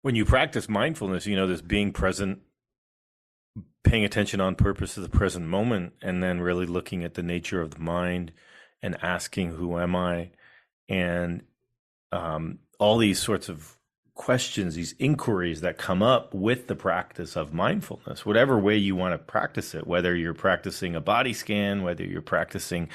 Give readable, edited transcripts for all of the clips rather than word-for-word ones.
when you practice mindfulness, this being present, paying attention on purpose to the present moment, and then really looking at the nature of the mind and asking, who am I? And all these sorts of questions, these inquiries that come up with the practice of mindfulness, whatever way you want to practice it, whether you're practicing a body scan, whether you're practicing,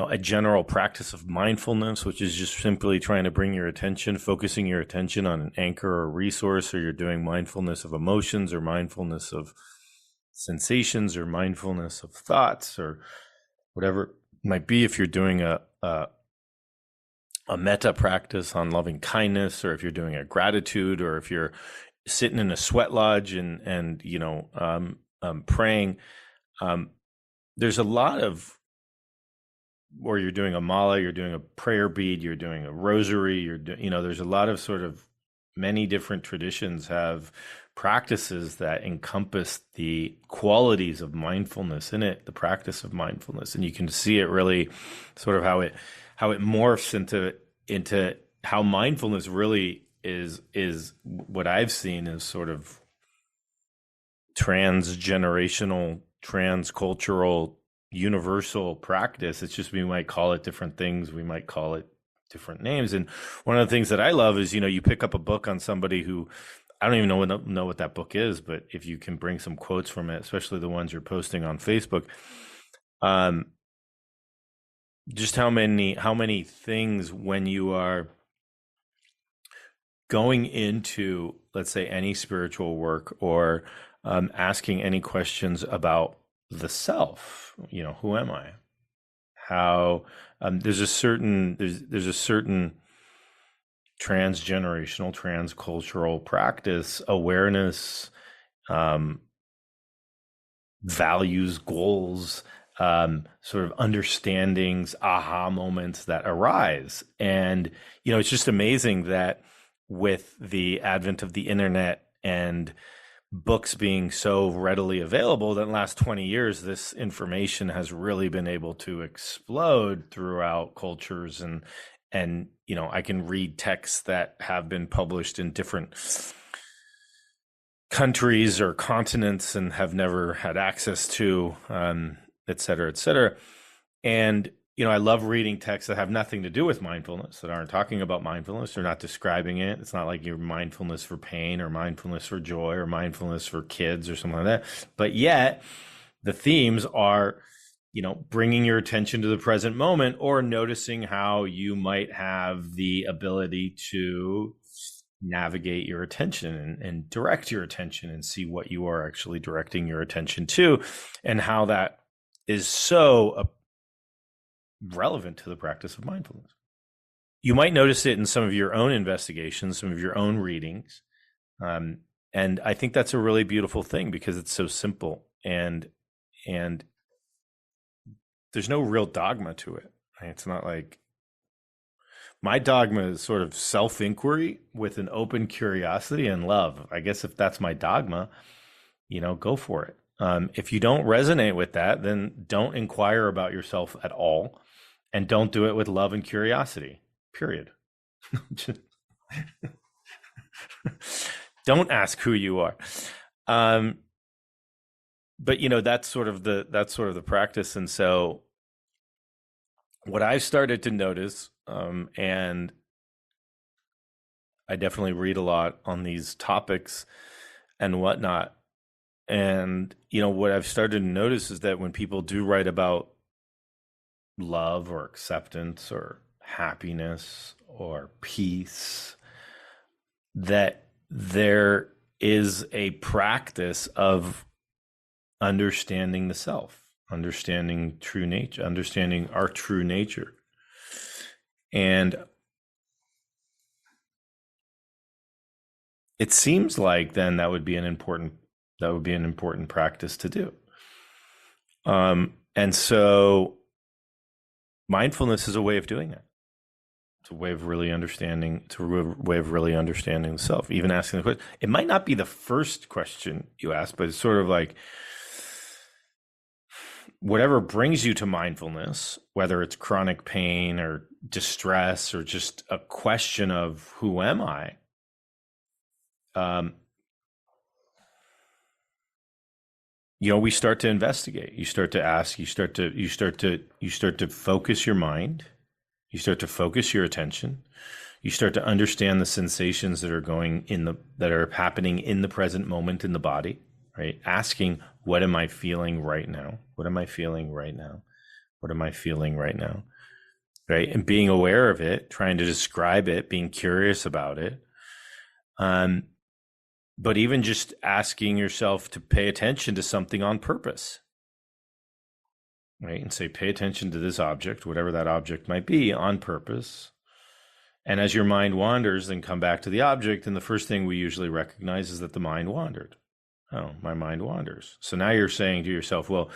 a general practice of mindfulness, which is just simply trying to bring your attention, focusing your attention on an anchor or a resource, or you're doing mindfulness of emotions or mindfulness of sensations or mindfulness of thoughts or whatever it might be. If you're doing a metta practice on loving kindness, or if you're doing a gratitude, or if you're sitting in a sweat lodge and praying, there's a lot of, or you're doing a mala, you're doing a prayer bead, you're doing a rosary, there's a lot of sort of, many different traditions have practices that encompass the qualities of mindfulness in it, the practice of mindfulness. And you can see it really sort of how it morphs into how mindfulness really is what I've seen as sort of transgenerational, transcultural, universal practice. It's just, we might call it different things, we might call it different names. And one of the things that I love is, you pick up a book on somebody who, I don't even know what that book is, but if you can bring some quotes from it, especially the ones you're posting on Facebook, just how many things, when you are going into, let's say, any spiritual work, or asking any questions about the self, who am I? How there's a certain transgenerational, transcultural practice, awareness, values, goals, sort of understandings, aha moments that arise. And, it's just amazing that with the advent of the internet and books being so readily available, that in the last 20 years, this information has really been able to explode throughout cultures. And I can read texts that have been published in different countries or continents and have never had access to, et cetera, et cetera. And, I love reading texts that have nothing to do with mindfulness, that aren't talking about mindfulness. They're not describing it. It's not like your mindfulness for pain or mindfulness for joy or mindfulness for kids or something like that. But yet the themes are, bringing your attention to the present moment, or noticing how you might have the ability to navigate your attention and direct your attention and see what you are actually directing your attention to, and how that is so relevant to the practice of mindfulness. You might notice it in some of your own investigations, some of your own readings. And I think that's a really beautiful thing, because it's so simple, and there's no real dogma to it. It's not like, my dogma is sort of self-inquiry with an open curiosity and love. I guess if that's my dogma, go for it. If you don't resonate with that, then don't inquire about yourself at all, and don't do it with love and curiosity, period. Don't ask who you are. But that's sort of the practice. And so what I've started to notice, and I definitely read a lot on these topics and whatnot. And, what I've started to notice is that when people do write about love or acceptance or happiness or peace, that there is a practice of understanding the self, understanding true nature, understanding our true nature. And it seems like then that would be an important practice to do. And so mindfulness is a way of doing that. It's a way of really understanding. It's a way of really understanding the self. Even asking the question. It might not be the first question you ask, but it's sort of like, whatever brings you to mindfulness, whether it's chronic pain or distress or just a question of who am I, um, we start to investigate. You start to ask. You start to focus your mind. You start to focus your attention. You start to understand the sensations that are happening in the present moment in the body. Right? Asking, what am I feeling right now? What am I feeling right now? What am I feeling right now? Right? And being aware of it, trying to describe it, being curious about it. But even just asking yourself to pay attention to something on purpose, right? And say, pay attention to this object, whatever that object might be, on purpose. And as your mind wanders, then come back to the object. And the first thing we usually recognize is that the mind wandered. Oh, my mind wanders. So now you're saying to yourself, well,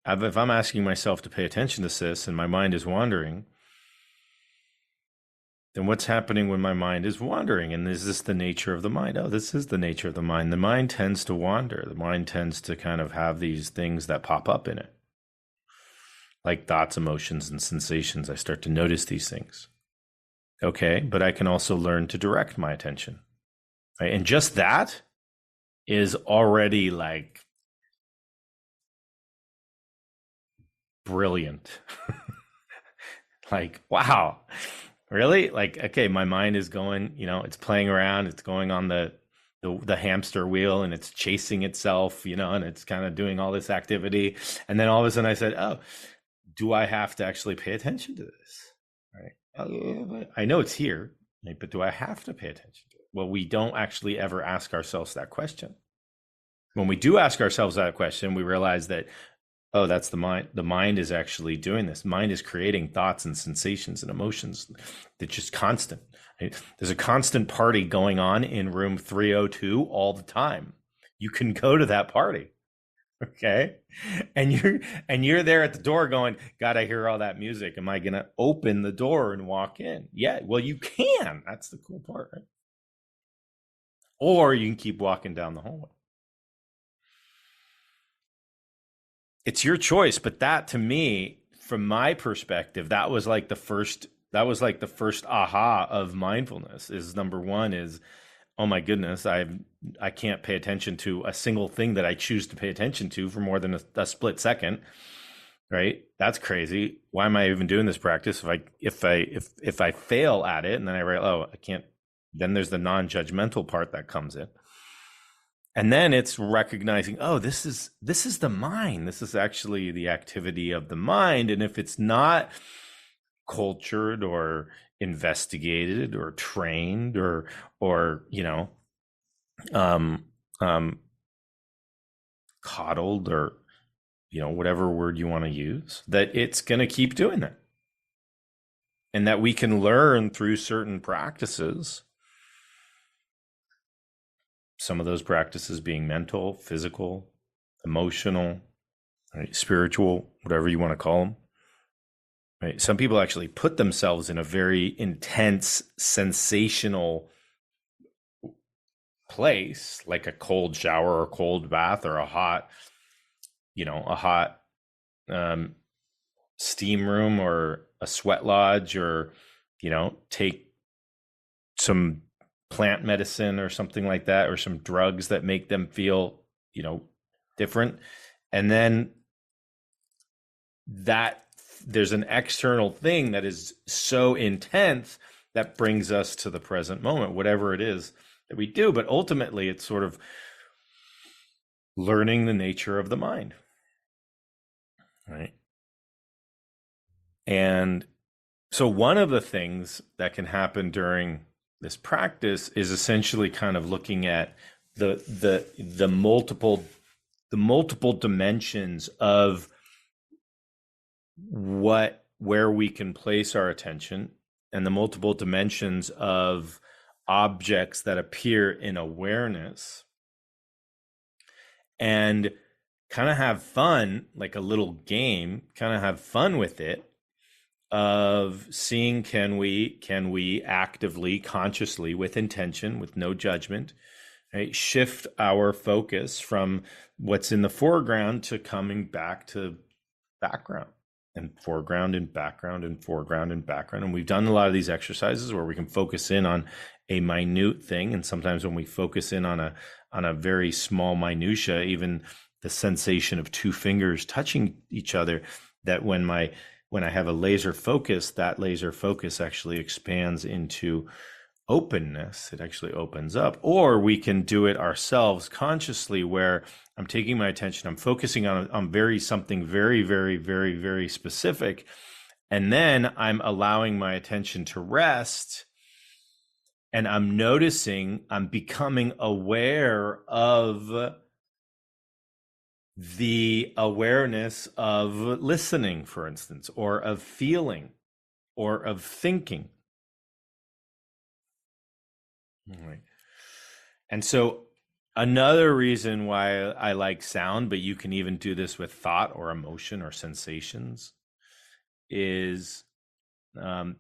if I'm asking myself to pay attention to this and my mind is wandering, then what's happening when my mind is wandering? And is this the nature of the mind? Oh, this is the nature of the mind. The mind tends to wander. The mind tends to kind of have these things that pop up in it, like thoughts, emotions, and sensations. I start to notice these things. Okay, but I can also learn to direct my attention. Right? And just that is already like brilliant. Like, wow. Really? Like, okay, my mind is going, it's playing around, it's going on the hamster wheel and it's chasing itself, and it's kind of doing all this activity. And then all of a sudden I said, oh, do I have to actually pay attention to this? Right? I know it's here, right? But do I have to pay attention to it? Well, we don't actually ever ask ourselves that question. When we do ask ourselves that question, we realize that, oh, that's the mind. The mind is actually doing this. Mind is creating thoughts and sensations and emotions. It's just constant. Right? There's a constant party going on in room 302 all the time. You can go to that party. Okay. And you're there at the door going, God, I hear all that music. Am I going to open the door and walk in? Yeah. Well, you can. That's the cool part, right? Or you can keep walking down the hallway. It's your choice, but that, to me, from my perspective, that was like the first aha of mindfulness. Is number one is, oh my goodness, I can't pay attention to a single thing that I choose to pay attention to for more than a split second. Right? That's crazy. Why am I even doing this practice? If I fail at it and then I realize, oh, I can't, then there's the non-judgmental part that comes in. And then it's recognizing, oh, this is the mind. This is actually the activity of the mind. And if it's not cultured or investigated or trained or coddled or whatever word you want to use, that it's going to keep doing that. And that we can learn through certain practices. Some of those practices being mental, physical, emotional, right, spiritual, whatever you want to call them. Right? Some people actually put themselves in a very intense, sensational place, like a cold shower or a cold bath or a hot steam room or a sweat lodge, or take some plant medicine or something like that, or some drugs that make them feel, different. And then that there's an external thing that is so intense that brings us to the present moment, whatever it is that we do. But ultimately, it's sort of learning the nature of the mind. Right. And so one of the things that can happen during this practice is essentially kind of looking at the multiple dimensions of where we can place our attention, and the multiple dimensions of objects that appear in awareness, and kind of have fun, like a little game, kind of have fun with it, of seeing, can we actively, consciously, with intention, with no judgment, right, shift our focus from what's in the foreground to coming back to background. and foreground and background and foreground and background. And we've done a lot of these exercises where we can focus in on a minute thing. And sometimes when we focus in on a very small minutia, even the sensation of two fingers touching each other, that when I have a laser focus, that laser focus actually expands into openness. It actually opens up. Or we can do it ourselves consciously, where I'm taking my attention, I'm focusing on something very, very, very, very specific. And then I'm allowing my attention to rest, and I'm noticing, I'm becoming aware of the awareness of listening, for instance, or of feeling, or of thinking. Right. And so another reason why I like sound, but you can even do this with thought or emotion or sensations, is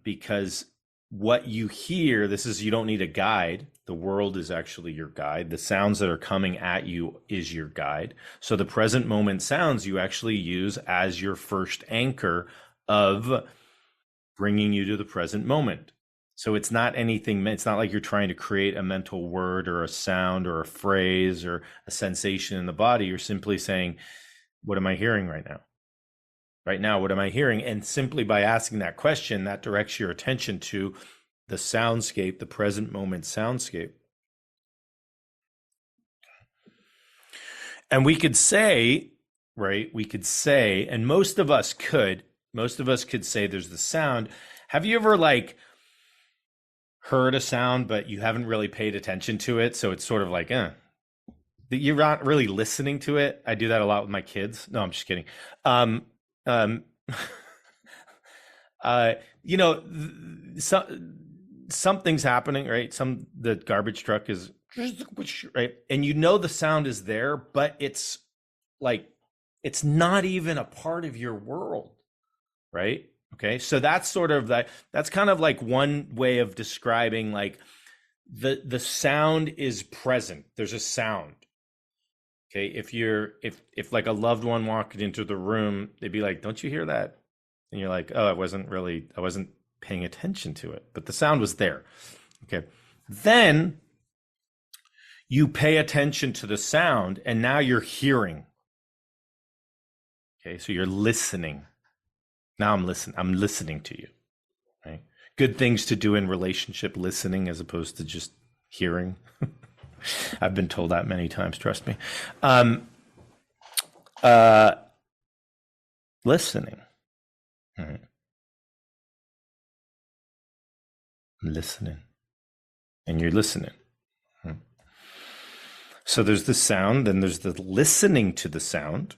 because what you hear, you don't need a guide. The world is actually your guide. The sounds that are coming at you is your guide. So the present moment sounds you actually use as your first anchor of bringing you to the present moment. So it's not anything, it's not like you're trying to create a mental word or a sound or a phrase or a sensation in the body. You're simply saying, what am I hearing right now? Right now, what am I hearing? And simply by asking that question, that directs your attention to the soundscape, the present moment soundscape. And we could say, right, and most of us could say there's the sound. Have you ever heard a sound, but you haven't really paid attention to it? So it's sort of like, you're not really listening to it. I do that a lot with my kids. No, I'm just kidding. Something's happening, right? The garbage truck is right, and the sound is there, but it's not even a part of your world, right? Okay, so that's sort of that's kind of like one way of describing the sound is present. There's a sound. Okay, if like a loved one walked into the room, they'd be like, "Don't you hear that?" And you're like, "Oh, I wasn't paying attention to it, but the sound was there." Okay, then you pay attention to the sound, and now you're hearing. Okay, so you're listening. Now I'm listening to you. Right? Good things to do in relationship: listening as opposed to just hearing. I've been told that many times, trust me. Listening. Right. Listening. And you're listening. Right. So there's the sound, then there's the listening to the sound.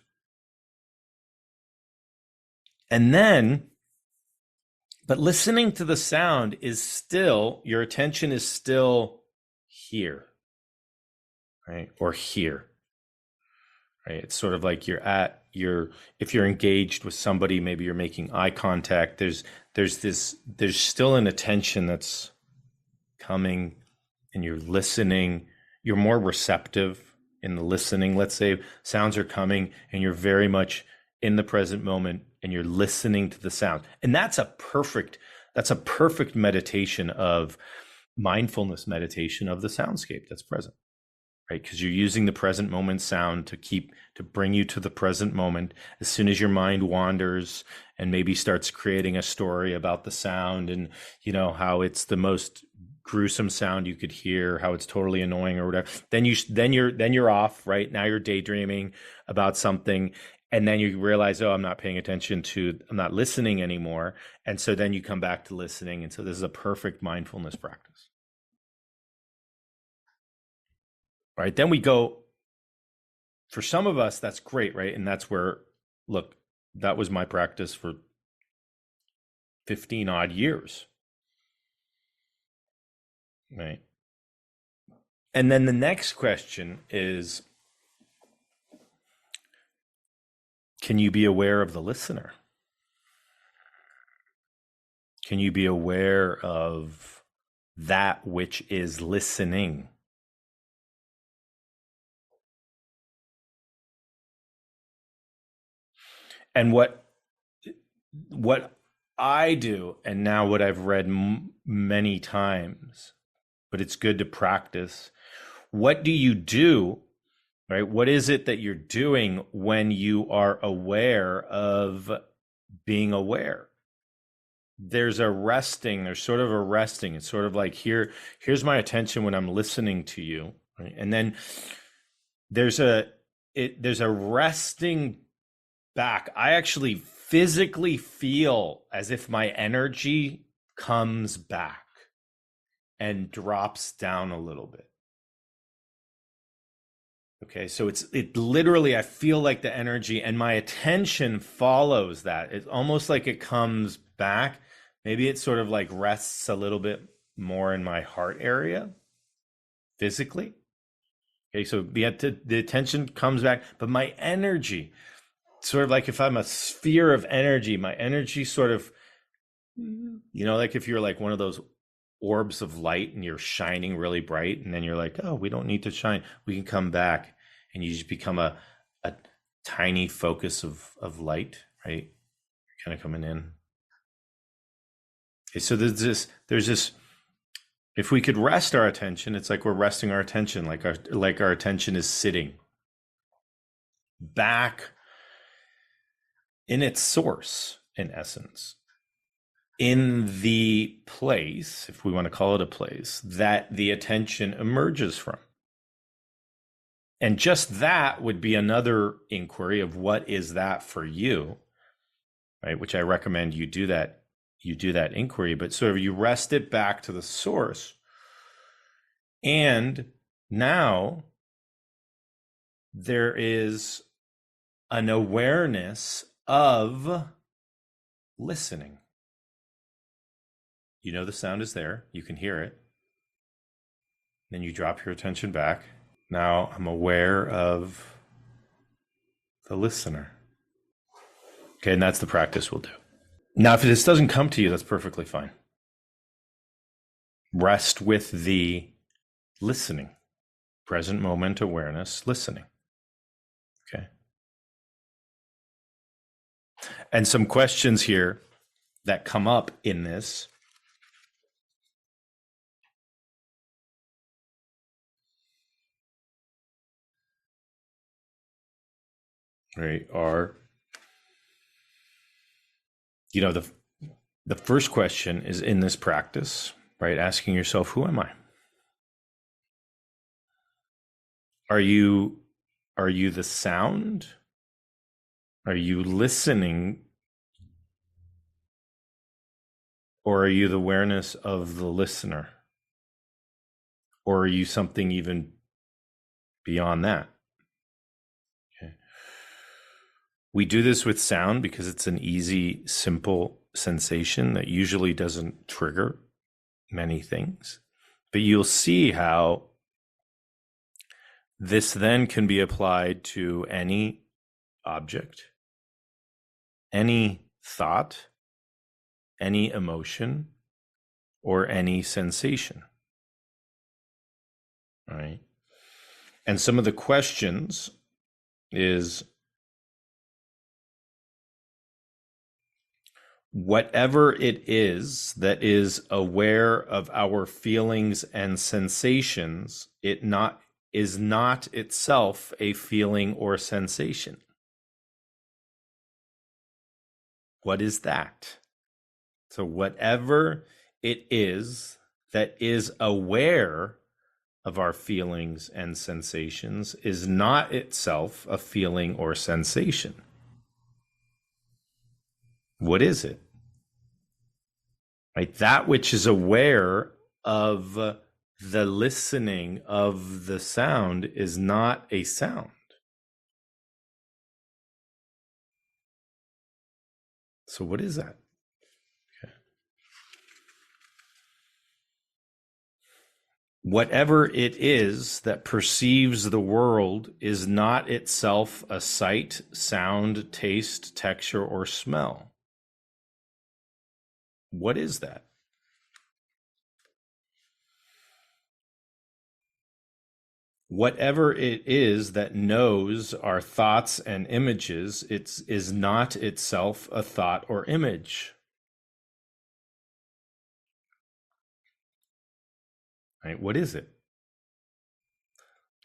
And then, but listening to the sound is still, your attention is still here. Right? Or here. Right? It's sort of like if you're engaged with somebody, maybe you're making eye contact, there's still an attention that's coming, and you're listening. You're more receptive in the listening. Let's say sounds are coming and you're very much in the present moment and you're listening to the sound. And that's a perfect meditation of mindfulness meditation of the soundscape that's present. Right? Because you're using the present moment sound to bring you to the present moment. As soon as your mind wanders and maybe starts creating a story about the sound and, how it's the most gruesome sound you could hear, how it's totally annoying or whatever, then you're off, right? Now you're daydreaming about something. And then you realize, I'm not paying attention I'm not listening anymore. And so then you come back to listening. And so this is a perfect mindfulness practice. Right. Then we go, for some of us, that's great. Right. And that's where, look, that was my practice for 15 odd years. Right. And then the next question is, can you be aware of the listener? Can you be aware of that which is listening? And what what I do, and now what I've read many times, but it's good to practice. What do you do, right? What is it that you're doing when you are aware of being aware? There's a resting, there's sort of a resting. It's sort of like here's my attention when I'm listening to you, right? And then there's there's a resting back. I actually physically feel as if my energy comes back and drops down a little bit. Okay, so it literally, I feel like the energy and my attention follows that. It's almost like it comes back. Maybe it sort of like rests a little bit more in my heart area physically. Okay, so the attention comes back, but my energy, sort of like if I'm a sphere of energy, my energy sort of, like if you're like one of those orbs of light and you're shining really bright, and then you're like, oh, we don't need to shine. We can come back, and you just become a tiny focus of light, right? Kind of coming in. Okay, so there's this. If we could rest our attention, it's like we're resting our attention, like our attention is sitting back in its source, in essence, in the place, if we want to call it a place, that the attention emerges from. And just that would be another inquiry of what is that for you, right? Which I recommend you do that inquiry, but sort of you rest it back to the source. And now there is an awareness of listening. You know the sound is there. You can hear it. Then you drop your attention back. Now I'm aware of the listener. Okay, and that's the practice we'll do. Now, if this doesn't come to you, that's perfectly fine. Rest with the listening. Present moment awareness, listening. Okay. And some questions here that come up in this. Right, are, the first question is in this practice, right? Asking yourself, who am I? Are you the sound? Are you listening? Or are you the awareness of the listener? Or are you something even beyond that? Okay. We do this with sound because it's an easy, simple sensation that usually doesn't trigger many things. But you'll see how this then can be applied to any object, any thought, any emotion, or any sensation. All right. And some of the questions is, whatever it is that is aware of our feelings and sensations, is not itself a feeling or sensation. What is that? So whatever it is that is aware of our feelings and sensations is not itself a feeling or sensation. What is it? Right? That which is aware of the listening of the sound is not a sound. So what is that? Okay. Whatever it is that perceives the world is not itself a sight, sound, taste, texture, or smell. What is that? whatever it is that knows our thoughts and images, it is not itself a thought or image. Right? What is it?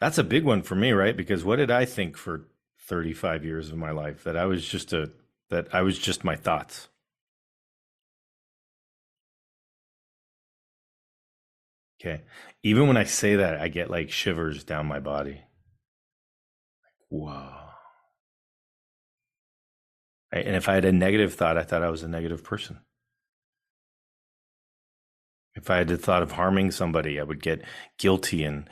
That's a big one for me, right? Because what did I think for 35 years of my life? That I was just my thoughts. Okay. Even when I say that, I get like shivers down my body. Whoa. Right? And if I had a negative thought, I thought I was a negative person. If I had the thought of harming somebody, I would get guilty and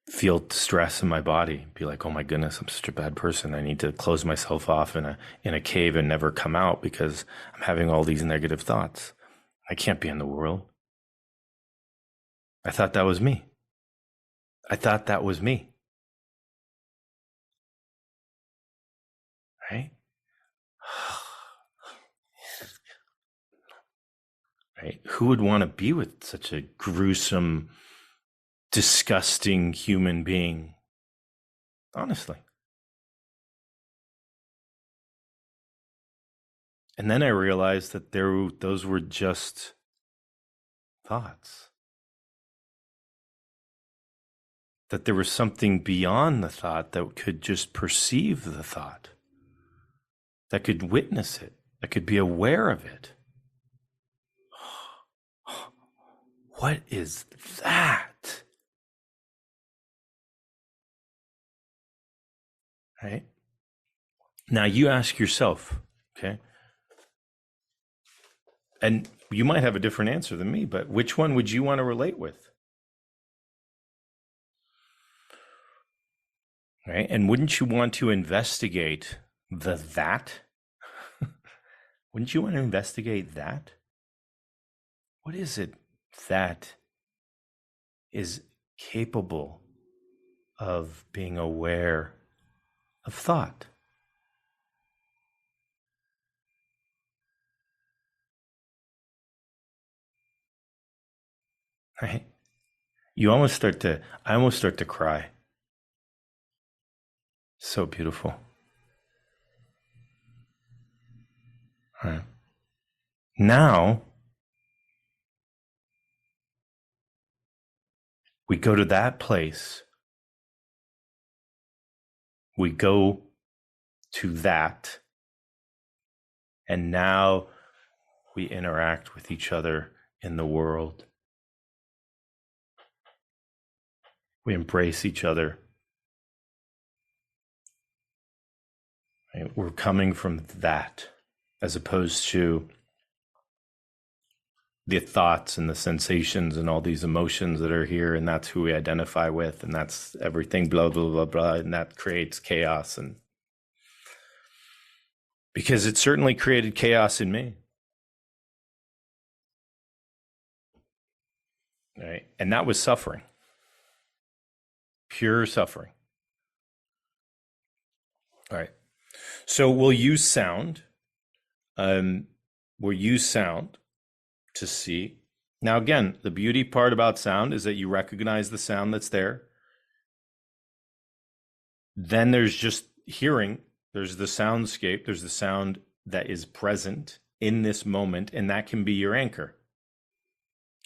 feel stress in my body. Be like, "Oh my goodness, I'm such a bad person. I need to close myself off in a cave and never come out because I'm having all these negative thoughts. I can't be in the world." I thought that was me. I thought that was me, right? Right? Who would want to be with such a gruesome, disgusting human being? Honestly. And then I realized that those were just thoughts. That there was something beyond the thought that could just perceive the thought, that could witness it, that could be aware of it. What is that? Right? Now you ask yourself, okay? And you might have a different answer than me, but which one would you want to relate with? Right? And wouldn't you want to investigate the that? Wouldn't you want to investigate that? What is it that is capable of being aware of thought? Right? I almost start to cry. So beautiful. Right. Now we go to that place. We go to that. And now we interact with each other in the world. We embrace each other. Right? We're coming from that as opposed to the thoughts and the sensations and all these emotions that are here, and that's who we identify with, and that's everything, blah, blah, blah, blah, and that creates chaos. And because it certainly created chaos in me. Right? And that was suffering. Pure suffering. All right. So we'll use sound. We'll use sound to see. Now, again, the beauty part about sound is that you recognize the sound that's there. Then there's just hearing. There's the soundscape. There's the sound that is present in this moment, and that can be your anchor.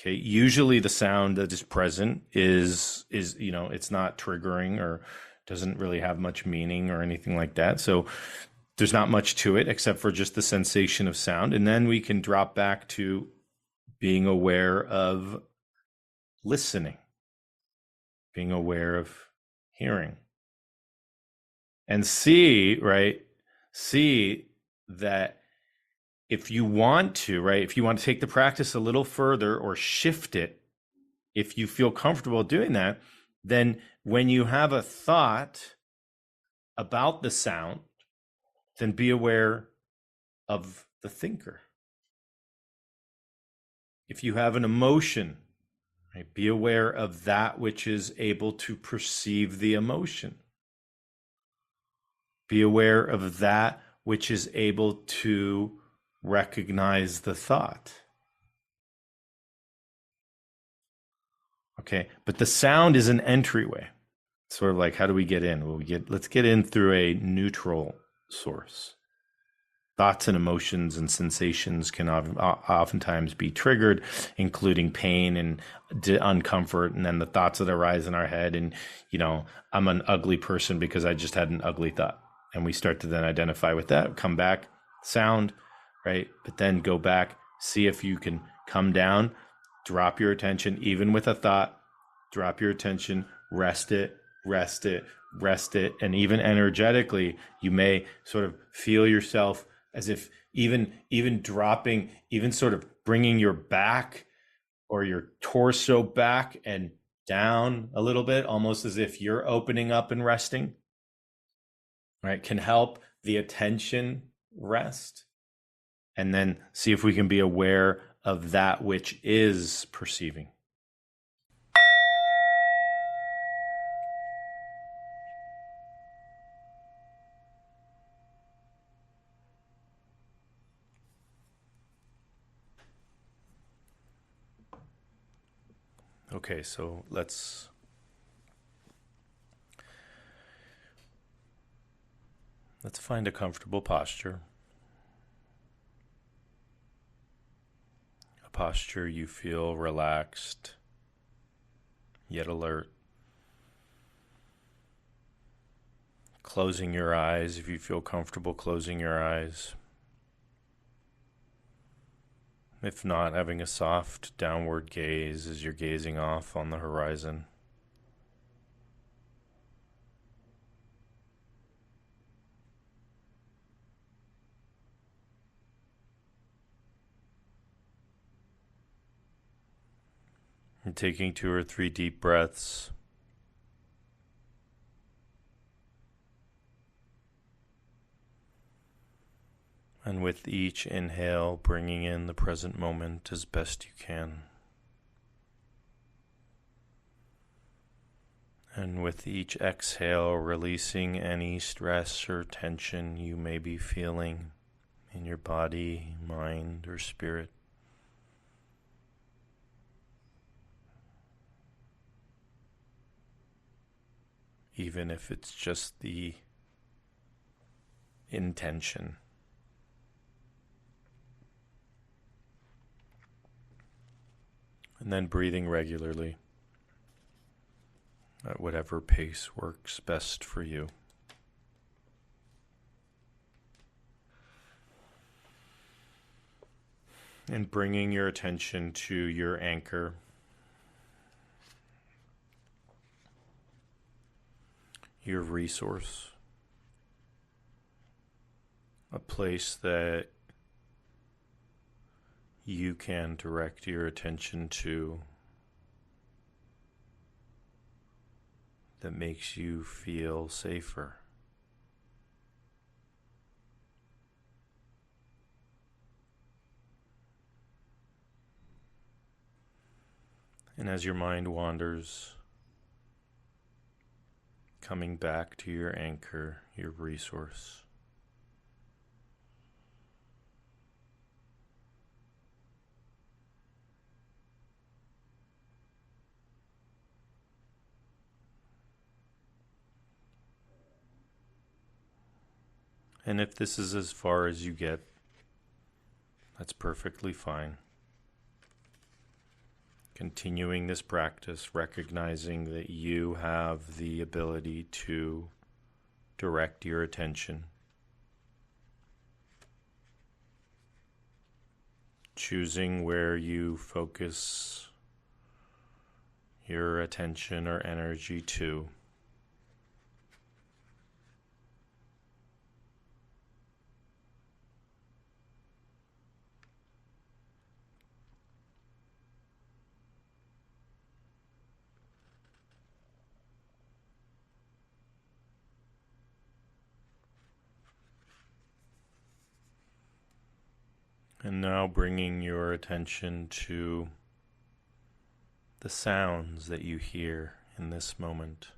Okay. Usually the sound that is present is, it's not triggering or doesn't really have much meaning or anything like that. So there's not much to it except for just the sensation of sound. And then we can drop back to being aware of listening, being aware of hearing, and see that if you want to, right, if you want to take the practice a little further or shift it, if you feel comfortable doing that, then when you have a thought about the sound, then be aware of the thinker. If you have an emotion, right, be aware of that which is able to perceive the emotion. Be aware of that which is able to recognize the thought. Okay, but the sound is an entryway. sort of like, how do we get in? Let's get in through a neutral source. Thoughts and emotions and sensations can oftentimes be triggered, including pain and uncomfort, and then the thoughts that arise in our head. And, I'm an ugly person because I just had an ugly thought. And we start to then identify with that, come back, sound, right? But then go back, see if you can come down, drop your attention, even with a thought, drop your attention, rest it, rest it, rest it. And even energetically, you may sort of feel yourself as if even dropping, even sort of bringing your back or your torso back and down a little bit, almost as if you're opening up and resting, right? Can help the attention rest. And then see if we can be aware of that which is perceiving. Okay, so let's find a comfortable posture. A posture you feel relaxed, yet alert. Closing your eyes if you feel comfortable closing your eyes. If not, having a soft downward gaze as you're gazing off on the horizon. And taking 2 or 3 deep breaths. And with each inhale, bringing in the present moment as best you can. And with each exhale, releasing any stress or tension you may be feeling in your body, mind, or spirit. Even if it's just the intention. And then breathing regularly at whatever pace works best for you. And bringing your attention to your anchor. Your resource. A place that you can direct your attention to that makes you feel safer. And as your mind wanders, coming back to your anchor, your resource. And if this is as far as you get, that's perfectly fine. Continuing this practice, recognizing that you have the ability to direct your attention. Choosing where you focus your attention or energy to. And now bringing your attention to the sounds that you hear in this moment.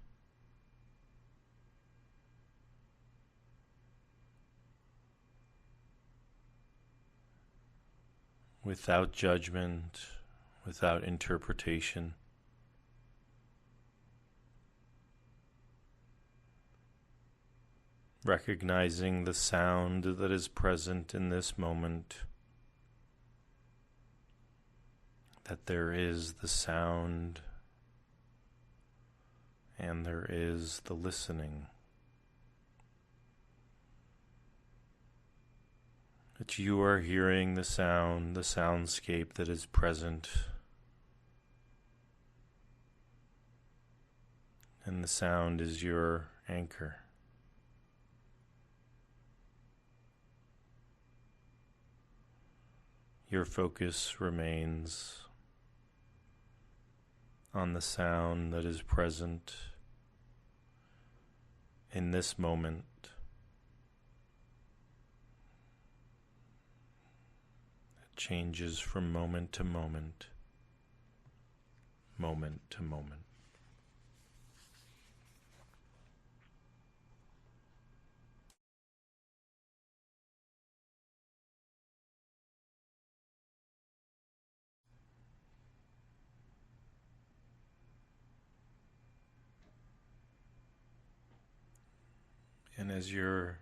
Without judgment, without interpretation. recognizing the sound that is present in this moment, that there is the sound and there is the listening, that you are hearing the sound, the soundscape that is present, and the sound is your anchor. Your focus remains on the sound that is present in this moment. It changes from moment to moment, moment to moment. And as you're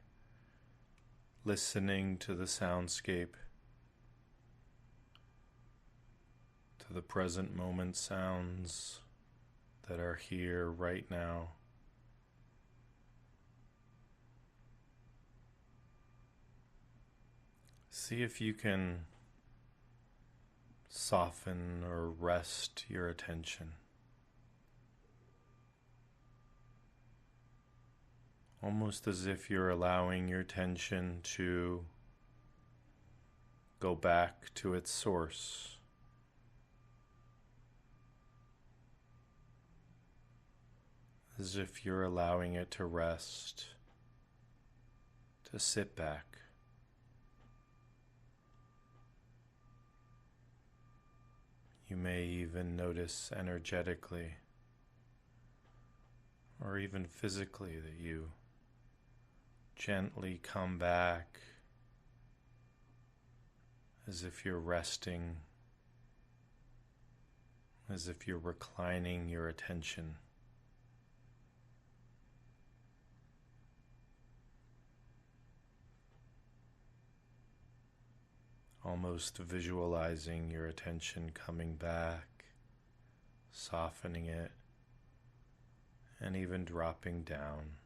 listening to the soundscape, to the present moment sounds that are here right now, see if you can soften or rest your attention. Almost as if you're allowing your attention to go back to its source. As if you're allowing it to rest, to sit back. You may even notice energetically or even physically that you gently come back as if you're resting, as if you're reclining your attention. Almost visualizing your attention coming back, softening it, and even dropping down.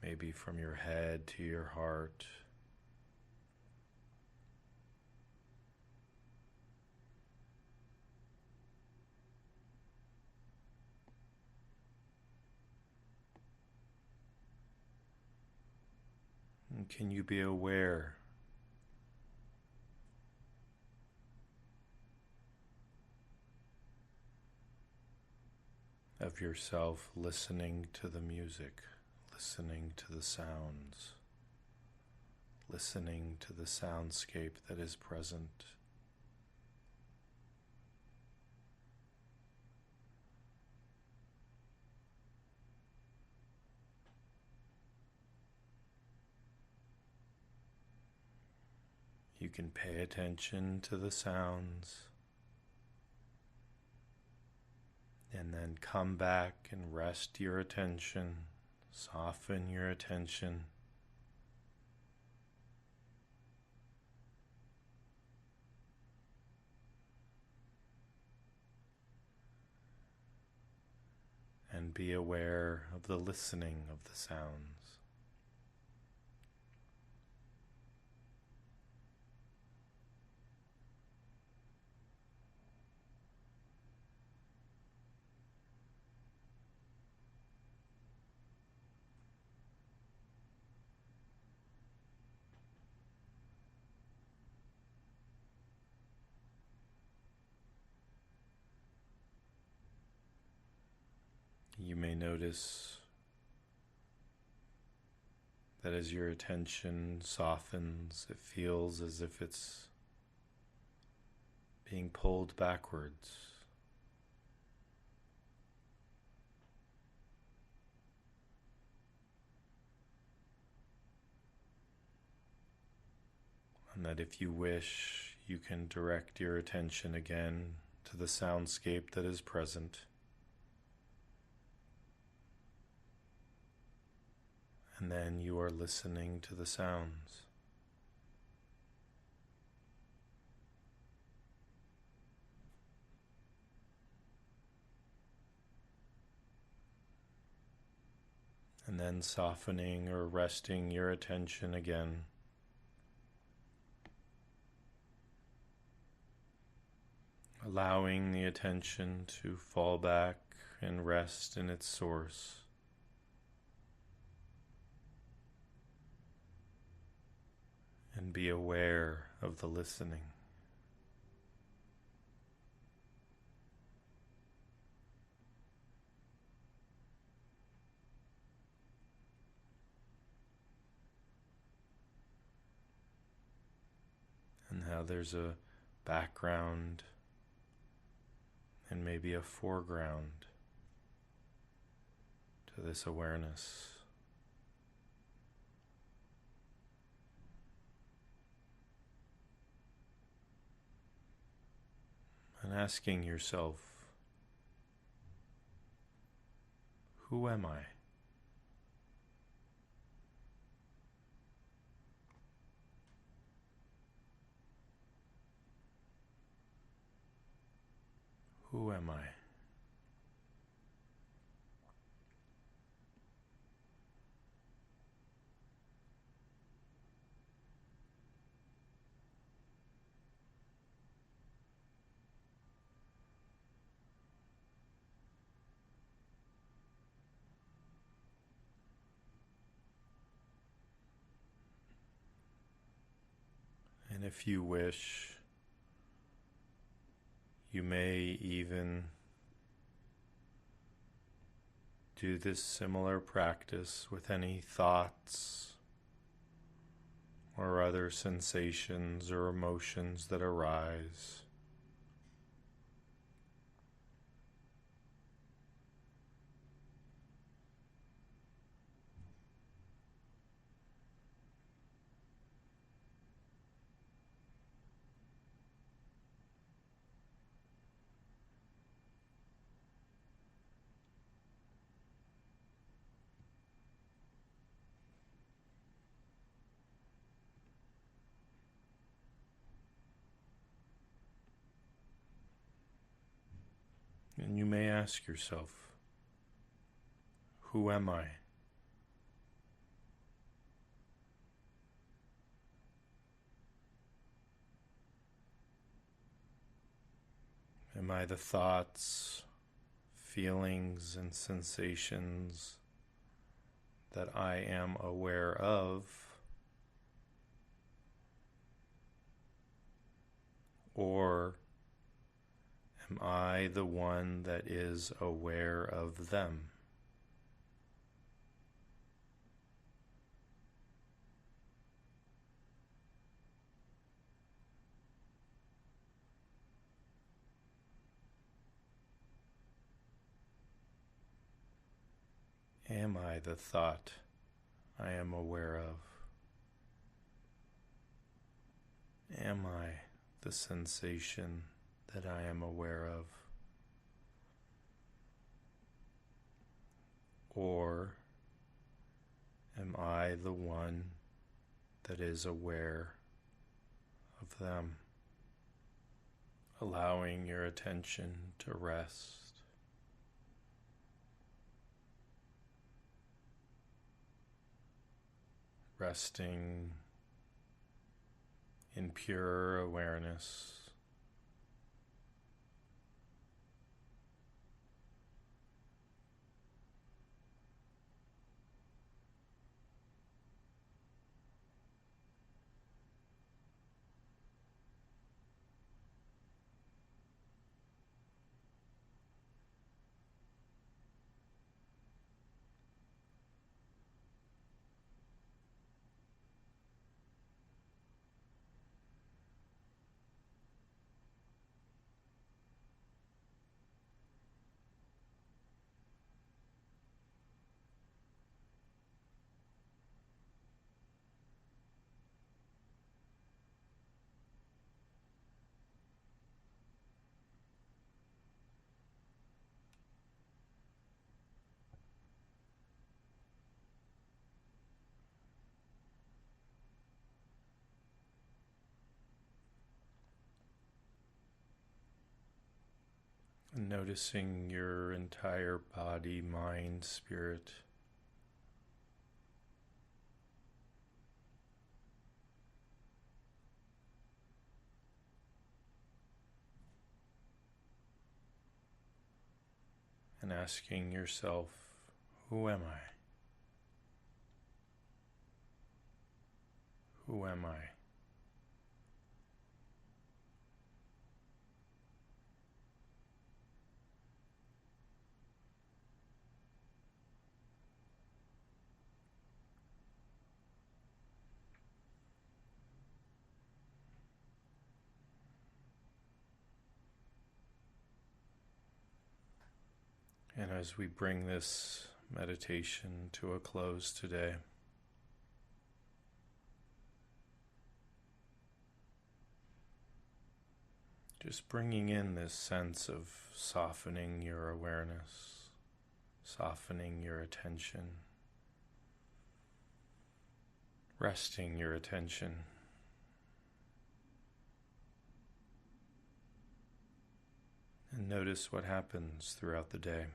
Maybe from your head to your heart. And can you be aware of yourself listening to the music? Listening to the sounds, listening to the soundscape that is present. You can pay attention to the sounds and then come back and rest your attention. Soften your attention. And be aware of the listening of the sounds. You may notice that as your attention softens, it feels as if it's being pulled backwards. And that if you wish, you can direct your attention again to the soundscape that is present, and then you are listening to the sounds. And then softening or resting your attention again allowing the attention to fall back and rest in its source. And be aware of the listening. And how there's a background and maybe a foreground to this awareness. And asking yourself, who am I? Who am I? And if you wish, you may even do this similar practice with any thoughts or other sensations or emotions that arise. And you may ask yourself, who am I? Am I the thoughts, feelings, and sensations that I am aware of? Or am I the one that is aware of them? Am I the thought I am aware of? Am I the sensation that I am aware of? Or am I the one that is aware of them? Allowing your attention to rest. Resting in pure awareness. Noticing your entire body, mind, spirit. And asking yourself, who am I? Who am I? And as we bring this meditation to a close today, just bringing in this sense of softening your awareness, softening your attention, resting your attention. And notice what happens throughout the day.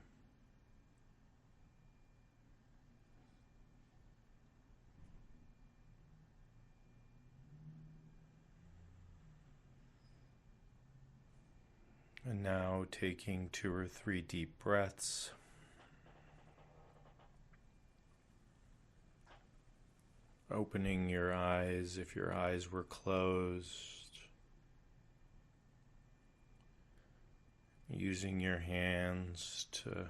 And now taking 2 or 3 deep breaths. Opening your eyes if your eyes were closed. Using your hands to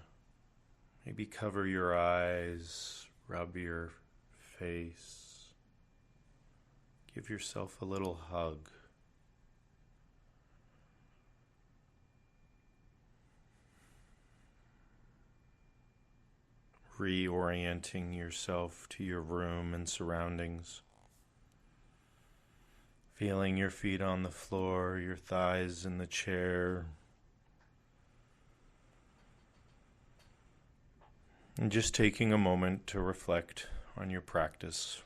maybe cover your eyes, rub your face. Give yourself a little hug. Reorienting yourself to your room and surroundings. Feeling your feet on the floor, your thighs in the chair. And just taking a moment to reflect on your practice.